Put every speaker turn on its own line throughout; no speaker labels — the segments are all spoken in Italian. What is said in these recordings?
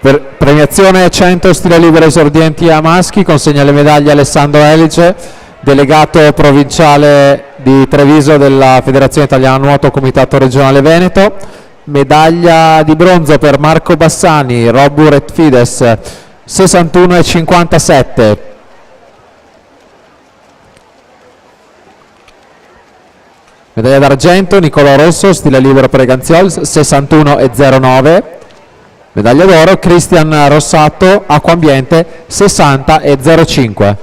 Premiazione 100 stile libero esordienti a maschi, consegna le medaglie Alessandro Elice, delegato provinciale di Treviso della Federazione Italiana Nuoto Comitato Regionale Veneto. Medaglia di bronzo per Marco Bassani, Robur et Fides, 61,57. Medaglia d'argento Nicolò Rosso, stile libero per Ganziols, 61,09. Medaglia d'oro Cristian Rossato, acqua ambiente, 60,05.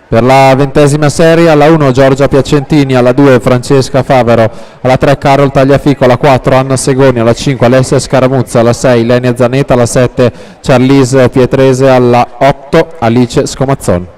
Per la 20ª serie, alla 1 Giorgia Piacentini, alla 2 Francesca Favero, alla 3 Carol Tagliafico, alla 4 Anna Segoni, alla 5 Alessia Scaramuzza, alla 6 Lenia Zanetta, alla 7 Charlize Pietrese, alla 8 Alice Scomazzon.